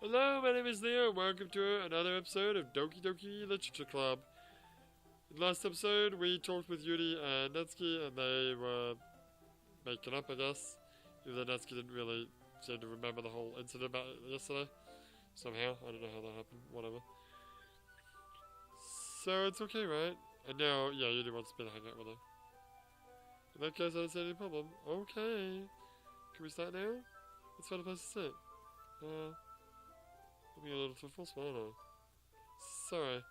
Hello, my name is Leo, and welcome to another episode of Doki Doki Literature Club. In the last episode, we talked with Yuri and Natsuki, and they were making up, I guess. Even though Natsuki didn't really seem to remember the whole incident about it yesterday. Somehow, I don't know how that happened, whatever. So, it's okay, right? And now, yeah, Yuri wants me to hang out with her. In that case, I don't see any problem. Okay. Can we start now? Let's find a place to sit. I'm being a little too forceful, aren't I? Sorry.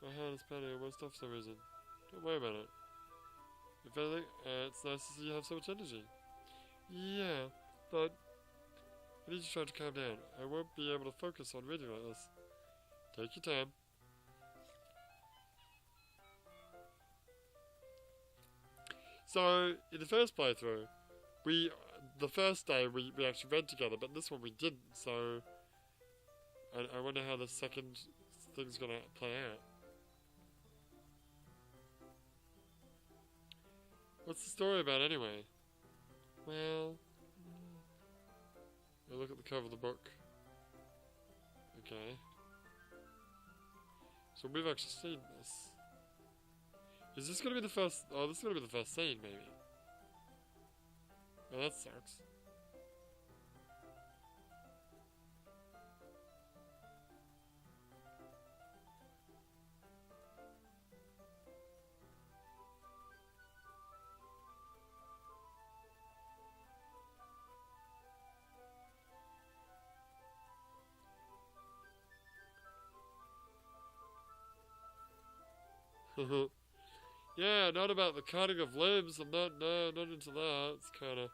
My hand is pounding on my stuff for some reason. Don't worry about it. If anything, it's nice to see you have so much energy. Yeah, but I need you to try to calm down. I won't be able to focus on reading like this. Take your time. So, in the first playthrough, the first day we actually read together, but this one we didn't, so I wonder how the second thing's gonna play out. What's the story about anyway? Well, I look at the cover of the book. Okay. So we've actually seen this. Is this gonna be the first? Oh, this is gonna be the first scene, maybe. Oh, that sucks. Yeah, not about the cutting of limbs. I'm not, no, not into that. It's kind of.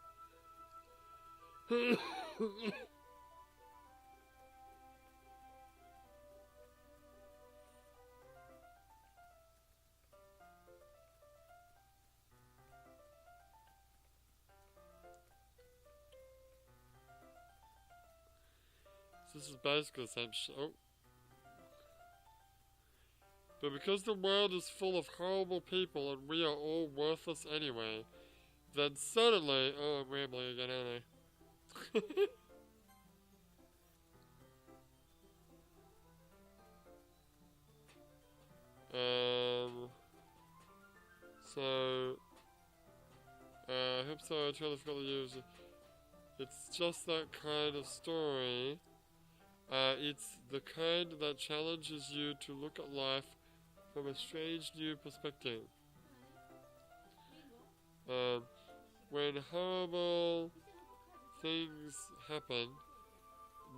This is basically the same shit. Oh. But because the world is full of horrible people and we are all worthless anyway, then suddenly... Oh, I'm rambling again, aren't I? So... I hope so. I totally forgot to use it. It's just that kind of story. It's the kind that challenges you to look at life from a strange new perspective. When horrible things happen,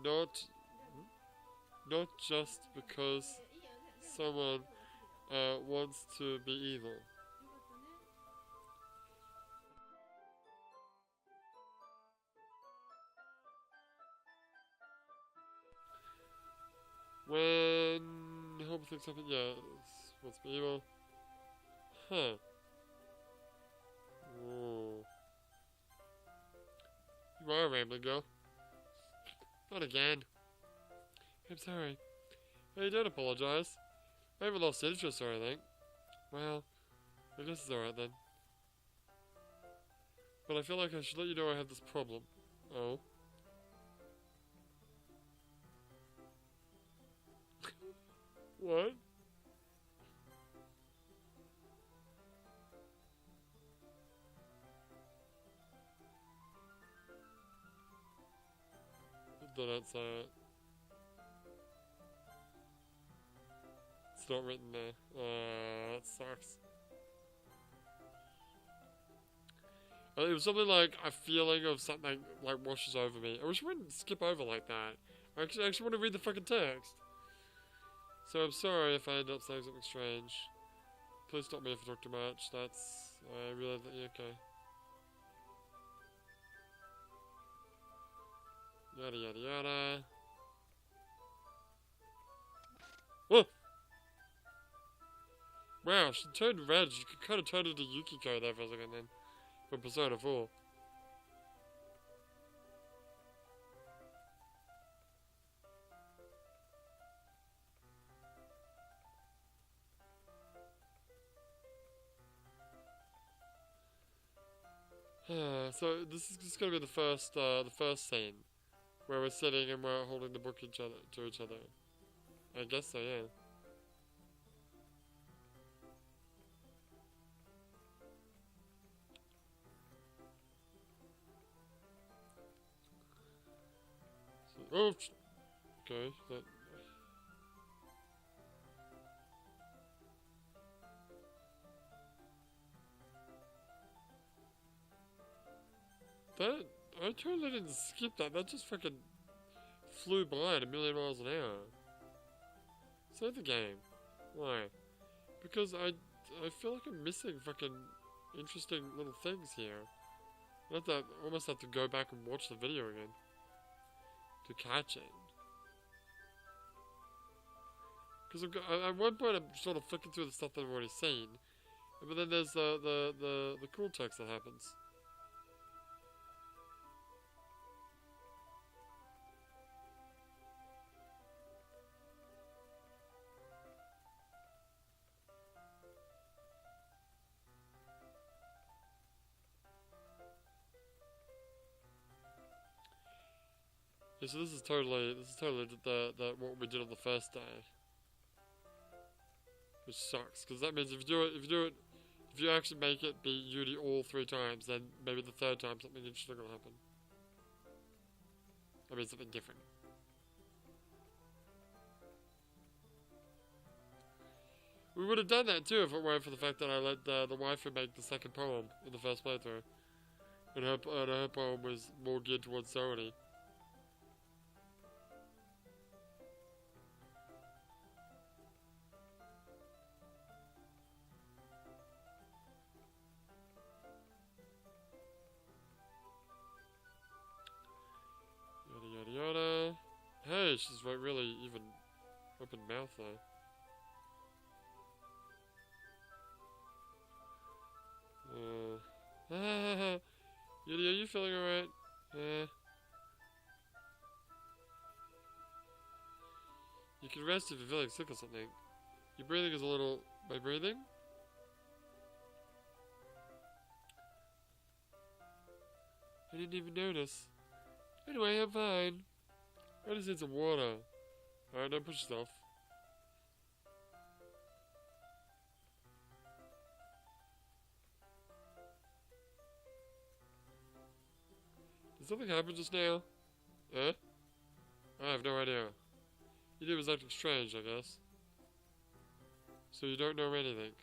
not just because someone wants to be evil. When horrible things happen, yeah, wants to be evil. Huh. Whoa. You are a rambling girl. Not again. I'm sorry. Hey, don't apologize. I haven't lost interest or anything. Well, I guess it's alright then. But I feel like I should let you know I have this problem. Oh. What? Don't say it. It's not written there. That sucks. It was something like a feeling of something like washes over me. I wish I wouldn't skip over like that. I actually want to read the fucking text. So I'm sorry if I end up saying something strange. Please stop me if I talk too much. I realize that you're okay. Yada yada yada. Oh! Wow, she turned red. She could kind of turn into Yukiko there for a second then. From Persona 4. So this is just gonna be the first scene where we're sitting and we're holding the book to each other. I guess so, yeah. So, oh, okay. That I totally didn't skip that. That just fucking flew by at 1,000,000 miles an hour. Save the game. Why? Because I feel like I'm missing fucking interesting little things here. I almost have to go back and watch the video again to catch it. Because at one point I'm sort of flicking through the stuff that I've already seen, but then there's the cool text that happens. Yeah, so this is totally the what we did on the first day, which sucks because that means if you actually make it be Yuri all 3 times, then maybe the 3rd time something interesting will happen. I mean something different. We would have done that too if it weren't for the fact that I let the waifu make the 2nd poem in the first playthrough, and her poem was more geared towards Saori. Yada. Hey, she's like really even open mouth though. Yuri, are you feeling alright? You can rest if you're feeling sick or something. Your breathing is a little... My breathing? I didn't even notice. Anyway, I'm fine. I just need some water. Alright, don't push yourself. Did something happen just now? Huh? I have no idea. You did was acting strange, I guess. So you don't know anything.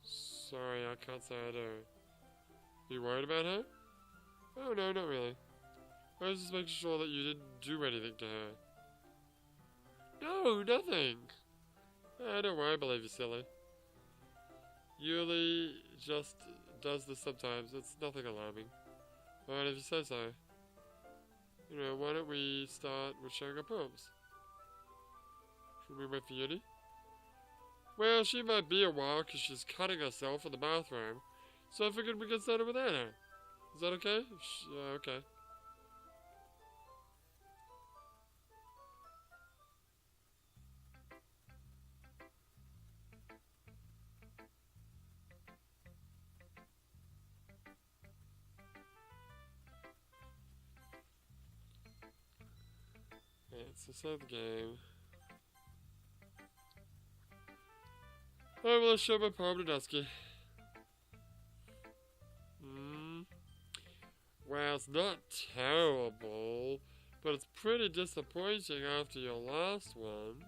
Sorry, I can't say I do. Are you worried about her? Oh no, not really. I was just making sure that you didn't do anything to her. No, nothing. Don't worry, I believe you, silly. Yuli just does this sometimes. It's nothing alarming. Alright, if you say so. You know, why don't we start with sharing our poems? Should we wait for Yuri? Well, she might be a while because she's cutting herself in the bathroom. So I figured we could start it without her. Is that okay? Yeah, okay. Alright, so save the game. Alright, well, let's show my poem to Dusky. Well, it's not terrible, but it's pretty disappointing after your last one.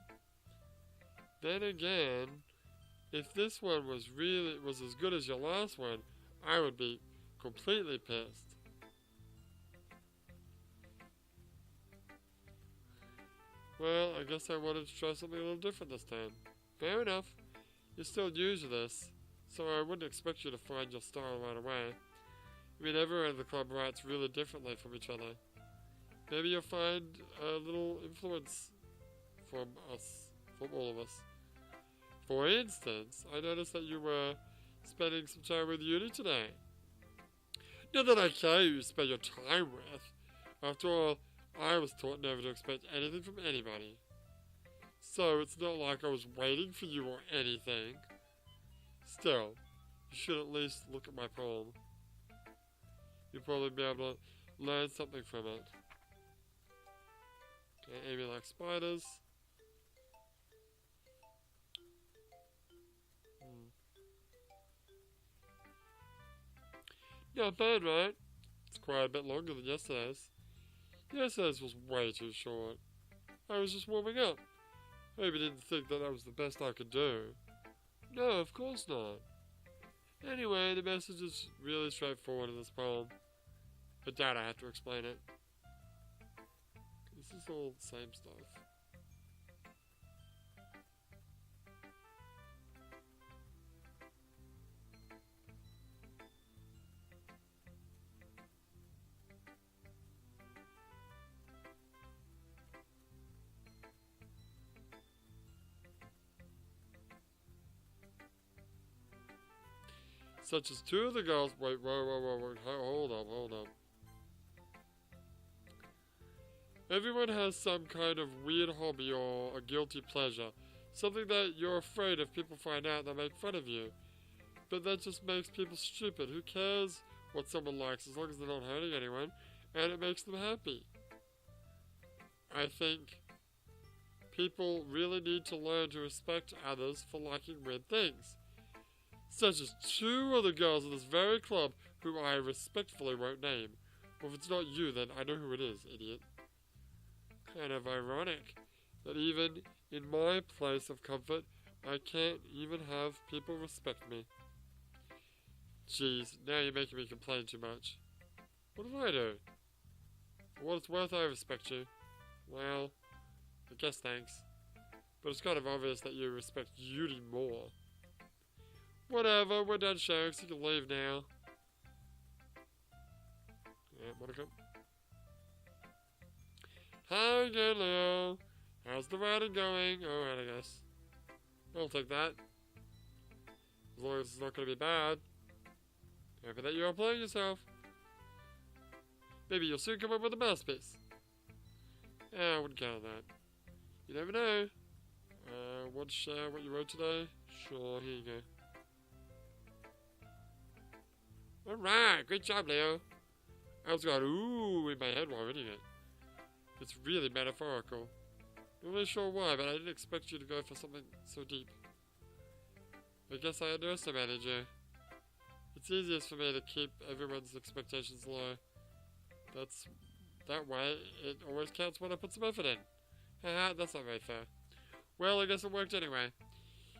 Then again, if this one was as good as your last one, I would be completely pissed. Well, I guess I wanted to try something a little different this time. Fair enough. You're still new to this, so I wouldn't expect you to find your style right away. I mean, everyone in the club writes really differently from each other. Maybe you'll find a little influence from all of us. For instance, I noticed that you were spending some time with Yuri today. Not that I care who you spend your time with. After all, I was taught never to expect anything from anybody. So it's not like I was waiting for you or anything. Still, you should at least look at my poem. You'll probably be able to learn something from it. And Amy likes spiders. Not bad, right? It's quite a bit longer than yesterday's. Yesterday's was way too short. I was just warming up. Maybe didn't think that was the best I could do. No, of course not. Anyway, the message is really straightforward in this poem. But Dad, I have to explain it. This is all the same stuff. Such as two of the girls. Wait, whoa. Hold up. Everyone has some kind of weird hobby or a guilty pleasure. Something that you're afraid if people find out they'll make fun of you. But that just makes people stupid. Who cares what someone likes as long as they're not hurting anyone and it makes them happy? I think people really need to learn to respect others for liking weird things. Such as two other girls in this very club who I respectfully won't name. Well, if it's not you, then I know who it is, idiot. Kind of ironic that even in my place of comfort, I can't even have people respect me. Jeez, now you're making me complain too much. What did I do? For what it's worth, I respect you. Well, I guess thanks. But it's kind of obvious that you respect Yuri more. Whatever, we're done sharing, so you can leave now. Yeah, Monica. Hi again, Leo. How's the writing going? Alright, I guess. I'll take that. As long as it's not going to be bad. Happy that you're playing yourself. Maybe you'll soon come up with a masterpiece. I wouldn't count on that. You never know. Want to share what you wrote today? Sure, here you go. Alright, great job, Leo. I was going, ooh, in my head while reading it. It's really metaphorical. I'm not really sure why, but I didn't expect you to go for something so deep. I guess I underestimated you. It's easiest for me to keep everyone's expectations low. That way, it always counts when I put some effort in. Haha, that's not very fair. Well, I guess it worked anyway.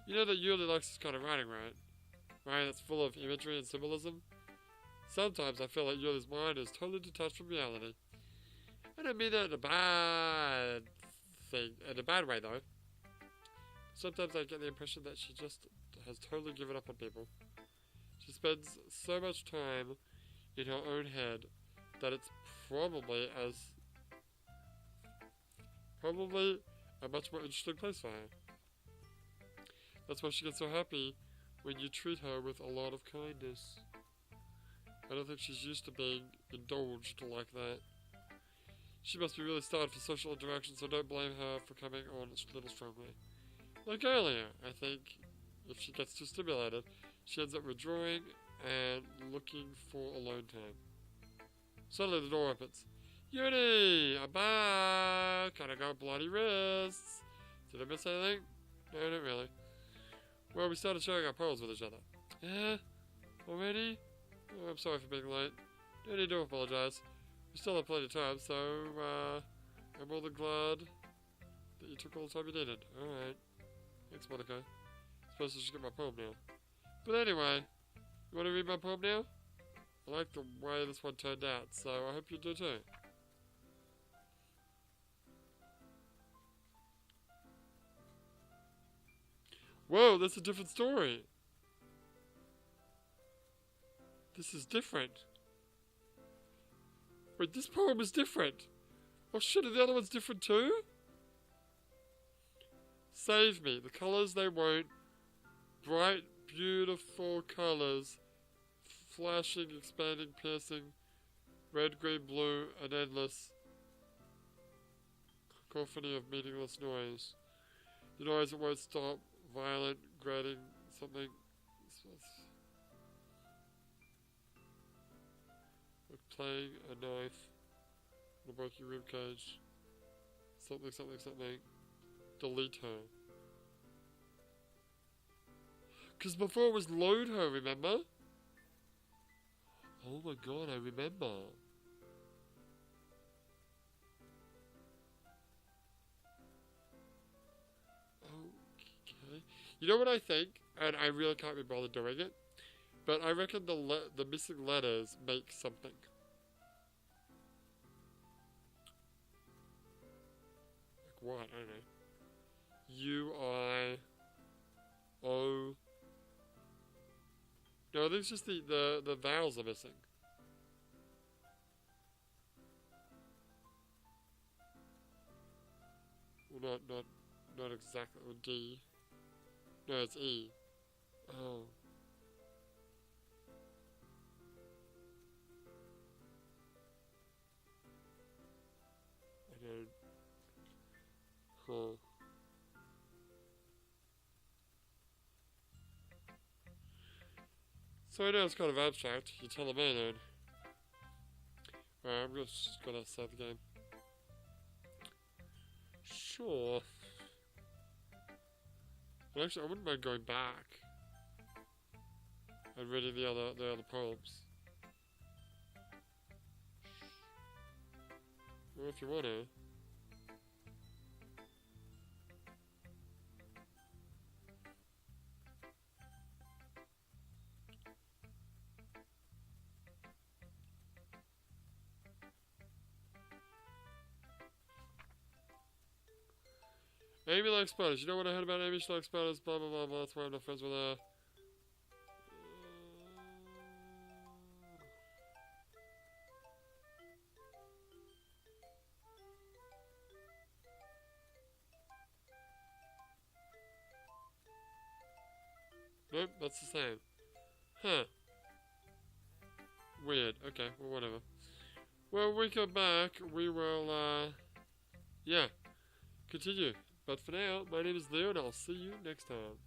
You know that Yuli likes this kind of writing, right? Right, that's full of imagery and symbolism. Sometimes I feel like Yuli's mind is totally detached from reality. I don't mean that in a bad thing, in a bad way though. Sometimes I get the impression that she just has totally given up on people. She spends so much time in her own head that it's probably a much more interesting place for her. That's why she gets so happy when you treat her with a lot of kindness. I don't think she's used to being indulged like that. She must be really starved for social interaction, so don't blame her for coming on a little strongly. Like earlier, I think if she gets too stimulated, she ends up withdrawing and looking for alone time. Suddenly the door opens. Yuri, I'm back, and I got bloody wrists. Did I miss anything? No, not really. Well, we started sharing our poems with each other. Yeah? Already? Oh, I'm sorry for being late. No need to apologize. We still have plenty of time, so, I'm more than glad that you took all the time you needed. Alright. Thanks, Monica. I suppose I should get my poem now. But anyway, you want to read my poem now? I like the way this one turned out, so I hope you do too. Whoa, that's a different story. This is different. Wait, this poem is different. Oh shit, are the other ones different too? Save me. The colours they won't. Bright, beautiful colours. Flashing, expanding, piercing. Red, green, blue, and endless. Cacophony of meaningless noise. The noise that won't stop. Violent, grating, something. Like playing a knife in a broken ribcage. something, something, something. Delete her. Because before it was load her, remember? Oh my god, I remember. Okay. You know what I think? And I really can't be bothered doing it. But I reckon the missing letters make something. Like what? I don't know. U-I-O... No, I think it's just the vowels are missing. Well, not exactly. Or D. No, it's E. Oh. I don't. Huh. So I know it's kind of abstract. You tell me then. Alright, I'm just gonna save the game. Sure. But actually, I wouldn't mind going back and reading the other poems. Well, if you want to. Amy likes spiders. You know what I heard about Amy? She likes spiders. Blah blah blah blah. That's why I'm not friends with her. Nope, that's the same. Huh. Weird. Okay, well, whatever. Well, when we come back, we will, yeah, continue. But for now, my name is Leo, and I'll see you next time.